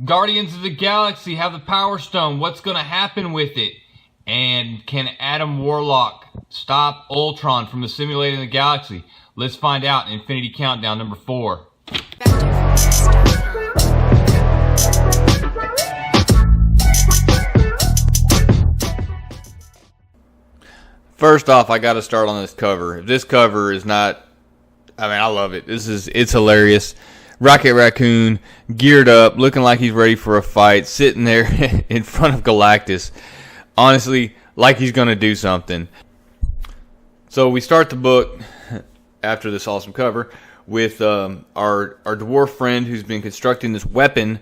Guardians of the Galaxy have the Power Stone. What's going to happen with it? And can Adam Warlock stop Ultron from assimilating the galaxy? Let's find out in Infinity Countdown number 4. First off, I got to start on this cover. If this cover is not, I love it. It's hilarious. Rocket Raccoon, geared up, looking like he's ready for a fight, sitting there in front of Galactus. Honestly, like he's going to do something. So we start the book, after this awesome cover, with our dwarf friend who's been constructing this weapon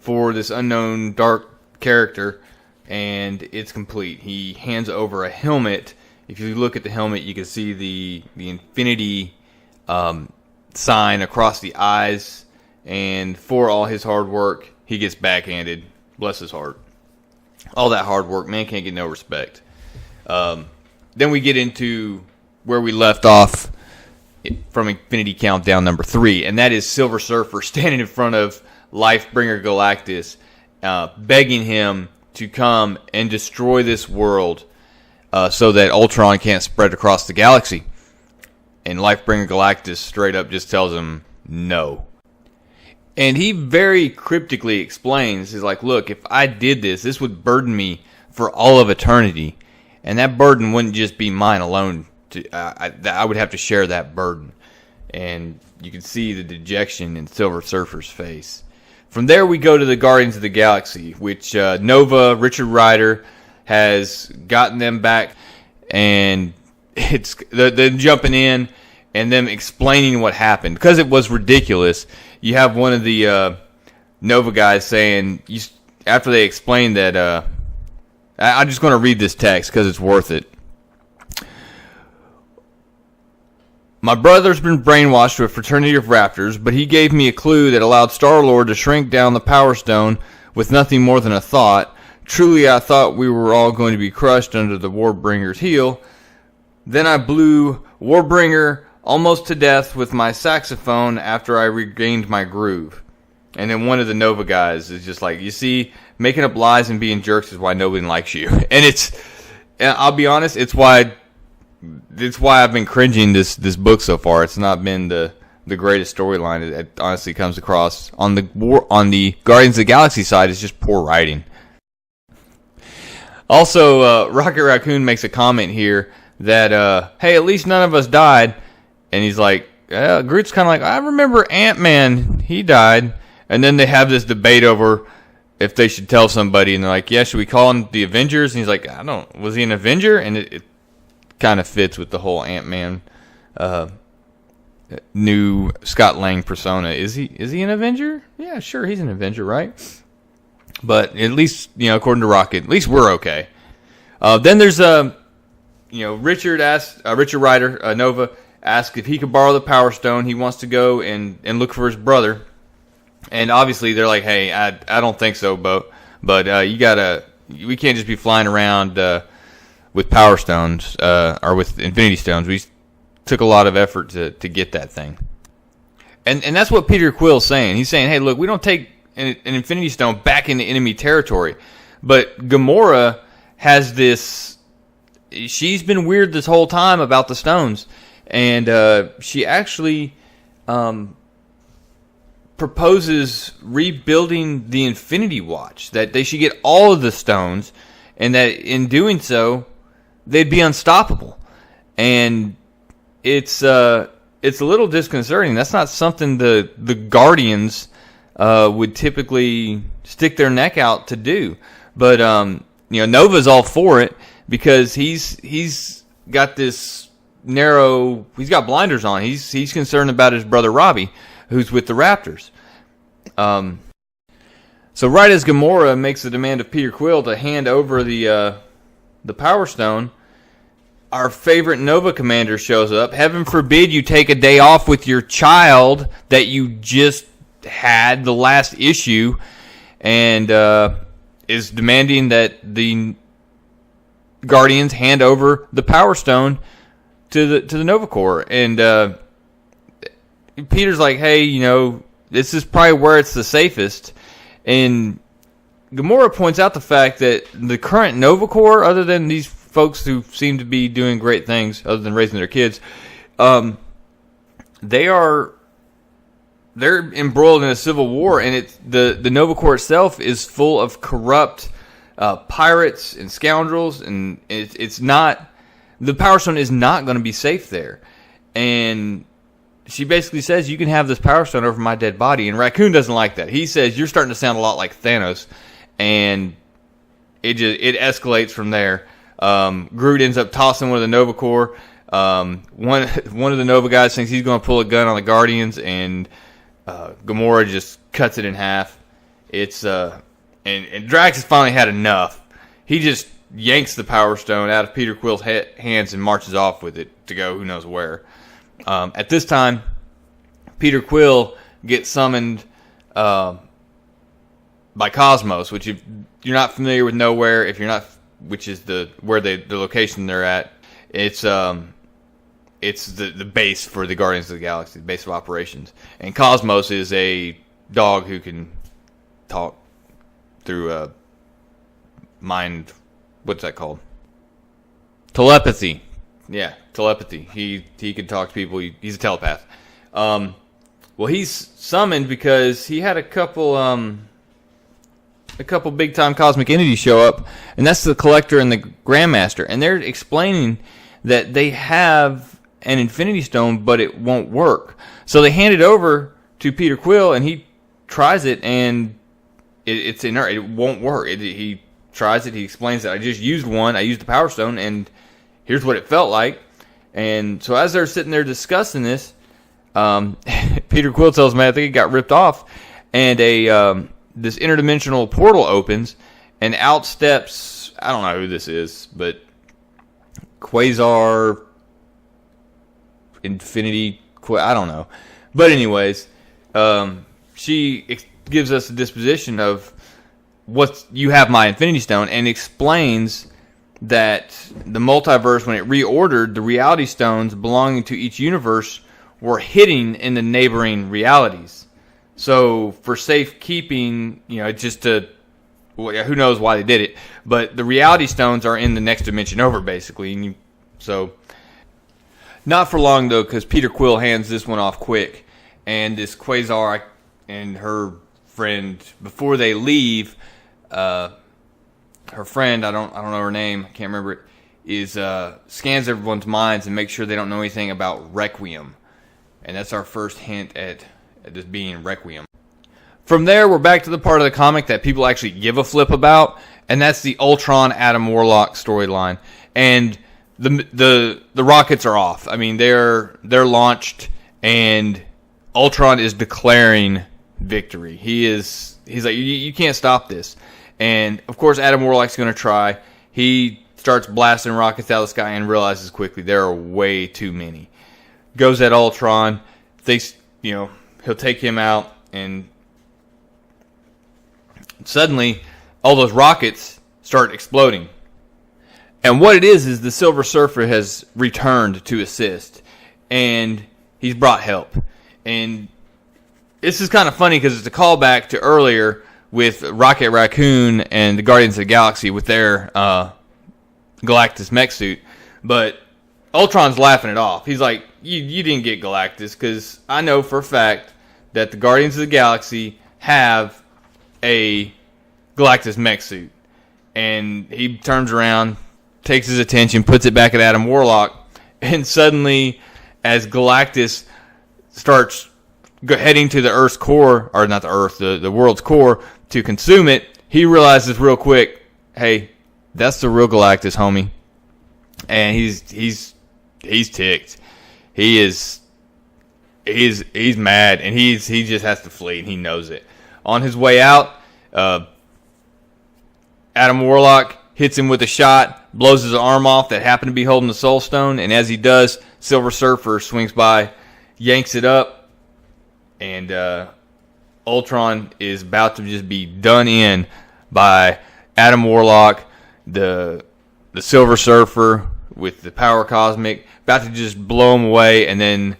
for this unknown dark character, and it's complete. He hands over a helmet. If you look at the helmet, you can see the infinity sign across the eyes, and for all his hard work, he gets backhanded. Bless his heart. All that hard work, man can't get no respect. Then we get into where we left off from Infinity Countdown number 3, and that is Silver Surfer standing in front of Lifebringer Galactus, begging him to come and destroy this world so that Ultron can't spread across the galaxy. And Lifebringer Galactus straight up just tells him no. And he very cryptically explains, he's like, look, if I did this would burden me for all of eternity. And that burden wouldn't just be mine alone. I would have to share that burden. And you can see the dejection in Silver Surfer's face. From there we go to the Guardians of the Galaxy, which Nova, Richard Rider, has gotten them back. And it's them jumping in and them explaining what happened, because it was ridiculous. You have one of the Nova guys saying, after they explained that, I'm just going to read this text because it's worth it. My brother's been brainwashed to a fraternity of raptors, but he gave me a clue that allowed Star-Lord to shrink down the Power Stone with nothing more than a thought. Truly, I thought we were all going to be crushed under the Warbringer's heel. Then I blew Warbringer almost to death with my saxophone after I regained my groove. And then one of the Nova guys is just like, you see, making up lies and being jerks is why nobody likes you. And I'll be honest, it's why I've been cringing this book so far. It's not been the greatest storyline. It honestly comes across on the Guardians of the Galaxy side. It's just poor writing. Also, Rocket Raccoon makes a comment here that, hey, at least none of us died. And he's like, Groot's kind of like, I remember Ant-Man, he died. And then they have this debate over if they should tell somebody. And they're like, yeah, should we call him the Avengers? And he's like, was he an Avenger? And it kind of fits with the whole Ant-Man new Scott Lang persona. Is he an Avenger? Yeah, sure, he's an Avenger, right? But at least, according to Rocket, at least we're okay. Then there's Richard Rider, Nova, asked if he could borrow the Power Stone. He wants to go and look for his brother. And obviously they're like, hey, I don't think so, but we can't just be flying around with Power Stones or with Infinity Stones. We took a lot of effort to get that thing. And that's what Peter Quill's saying. He's saying, hey, look, we don't take an Infinity Stone back into enemy territory. But Gamora has this, she's been weird this whole time about the stones. And she actually proposes rebuilding the Infinity Watch, that they should get all of the stones, and that in doing so, they'd be unstoppable. And it's a little disconcerting. That's not something the Guardians would typically stick their neck out to do. But Nova's all for it because he's got this narrow. He's got blinders on. He's concerned about his brother Robbie, who's with the Raptors. So right as Gamora makes the demand of Peter Quill to hand over the Power Stone, our favorite Nova commander shows up. Heaven forbid you take a day off with your child that you just had the last issue, and is demanding that the Guardians hand over the Power Stone to the Nova Corps. And Peter's like, hey, this is probably where it's the safest. And Gamora points out the fact that the current Nova Corps, other than these folks who seem to be doing great things, other than raising their kids, they're embroiled in a civil war, and the Nova Corps itself is full of corrupt pirates and scoundrels, and it's not, the Power Stone is not going to be safe there. And she basically says, you can have this Power Stone over my dead body, and Raccoon doesn't like that. He says, you're starting to sound a lot like Thanos, and it escalates from there. Groot ends up tossing one of the Nova Corps. One of the Nova guys thinks he's going to pull a gun on the Guardians, and Gamora just cuts it in half. It's and Drax has finally had enough. He just yanks the Power Stone out of Peter Quill's hands and marches off with it to go who knows where. At this time, Peter Quill gets summoned by Cosmos, which if you're not familiar with Nowhere, if you're not, which is the location they're at, it's the base for the Guardians of the Galaxy, the base of operations. And Cosmos is a dog who can talk through mind. What's that called? Telepathy. Yeah, telepathy. He can talk to people. He's a telepath. Well, he's summoned because he had a couple big time cosmic entities show up, and that's the Collector and the Grandmaster, and they're explaining that they have an Infinity Stone, but it won't work. So they hand it over to Peter Quill, and he tries it, and it's inert. It won't work. He tries it. He explains that I just used one. I used the Power Stone, and here's what it felt like. And so as they're sitting there discussing this, Peter Quill tells me I think he got ripped off, and this interdimensional portal opens, and out steps, I don't know who this is, but Quasar Infinity, I don't know. But anyways, she gives us a disposition of you have my Infinity Stone, and explains that the multiverse, when it reordered, the reality stones belonging to each universe were hidden in the neighboring realities. So for safekeeping, just to, who knows why they did it, but the reality stones are in the next dimension over, basically. And so not for long though, because Peter Quill hands this one off quick, and this Quasar and her friend, before they leave, her friend, I don't know her name, I can't remember it, is scans everyone's minds and makes sure they don't know anything about Requiem. And that's our first hint at this being Requiem. From there, we're back to the part of the comic that people actually give a flip about, and that's the Ultron Adam Warlock storyline. And the rockets are off. I mean, they're launched, and Ultron is declaring victory. He's like, you can't stop this. And of course, Adam Warlock's going to try. He starts blasting rockets out of the sky and realizes quickly there are way too many. Goes at Ultron, thinks, he'll take him out, and suddenly all those rockets start exploding. And what it is the Silver Surfer has returned to assist, and he's brought help. And this is kind of funny because it's a callback to earlier with Rocket Raccoon and the Guardians of the Galaxy with their Galactus mech suit. But Ultron's laughing it off. He's like, you didn't get Galactus, because I know for a fact that the Guardians of the Galaxy have a Galactus mech suit. And he turns around, takes his attention, puts it back at Adam Warlock, and suddenly, as Galactus starts heading to the Earth's core, or not the Earth, the world's core, to consume it, he realizes real quick, hey, that's the real Galactus, homie. And he's ticked. He's mad, and he just has to flee, and he knows it. On his way out, Adam Warlock hits him with a shot, blows his arm off that happened to be holding the Soul Stone, and as he does, Silver Surfer swings by, yanks it up, and Ultron is about to just be done in by Adam Warlock, the Silver Surfer with the power cosmic, about to just blow him away, and then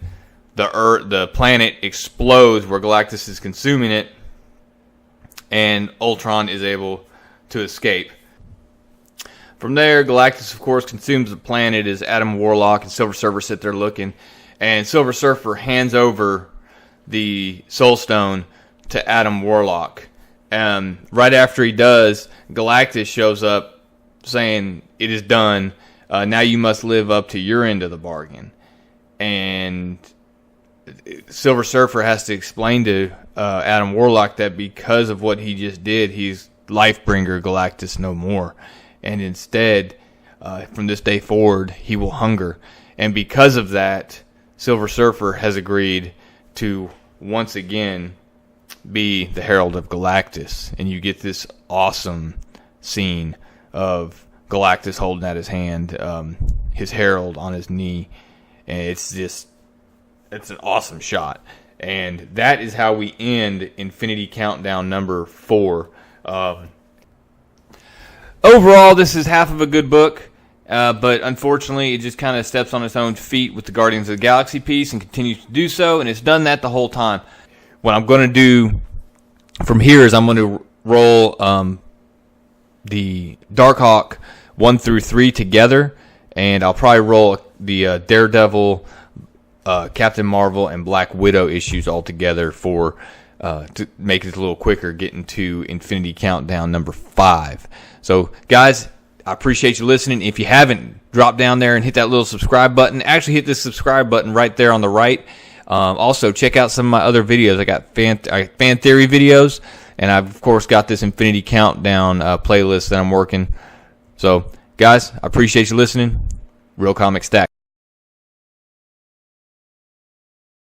the planet explodes where Galactus is consuming it, and Ultron is able to escape. From there, Galactus, of course, consumes the planet as Adam Warlock and Silver Surfer sit there looking, and Silver Surfer hands over the Soul Stone to Adam Warlock. Right after he does, Galactus shows up saying, "It is done. Now you must live up to your end of the bargain." And Silver Surfer has to explain to Adam Warlock that because of what he just did, he's Lifebringer Galactus no more. And instead, from this day forward, he will hunger. And because of that, Silver Surfer has agreed to once again be the Herald of Galactus. And you get this awesome scene of Galactus holding out his hand, his herald on his knee. And it's an awesome shot. And that is how we end Infinity Countdown number 4. Overall, this is half of a good book, but unfortunately, it just kind of steps on its own feet with the Guardians of the Galaxy piece and continues to do so, and it's done that the whole time. What I'm going to do from here is I'm going to roll the Darkhawk 1 through 3 together, and I'll probably roll the Daredevil, Captain Marvel, and Black Widow issues all together for to make it a little quicker, getting to Infinity Countdown number 5. So, guys, I appreciate you listening. If you haven't, drop down there and hit that little subscribe button. Actually, hit the subscribe button right there on the right. Also, check out some of my other videos. I got fan theory videos, and I've, of course, got this Infinity Countdown playlist that I'm working. So, guys, I appreciate you listening. Real Comic Stack.